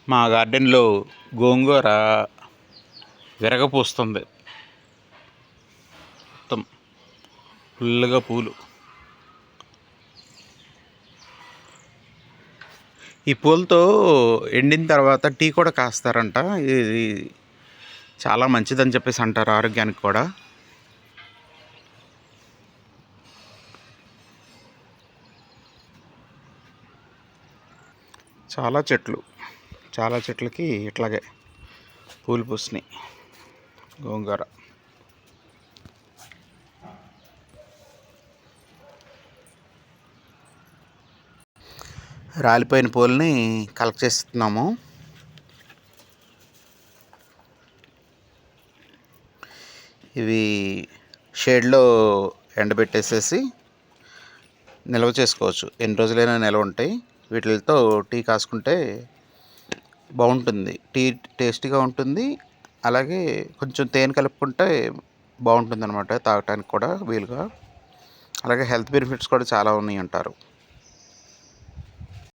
మా గార్డెన్లో గోంగూర విరగపూస్తుంది. మొత్తం ఫుల్గా పూలు. ఈ పూలతో ఎండిన తర్వాత టీ కూడా కాస్తారంట. ఇది చాలా మంచిదని చెప్పేసి అంటారు, ఆరోగ్యానికి కూడా. చాలా చెట్లకి ఇట్లాగే పూలు పూసినాయి గోంగూర. రాలిపోయిన పూలని కలెక్ట్ చేస్తున్నాము. ఇవి షేడ్లో ఎండబెట్టేసేసి నిల్వ చేసుకోవచ్చు. ఎన్ని రోజులైనా నిల్వ ఉంటాయి. వీటితో టీ కాసుకుంటే బాగుంటుంది. టీ టేస్టీగా ఉంటుంది. అలాగే కొంచెం తేనె కలుపుకుంటే బాగుంటుంది అన్నమాట, తాగటానికి కూడా వీలుగా. అలాగే హెల్త్ బెనిఫిట్స్ కూడా చాలా ఉన్నాయి అంటారు.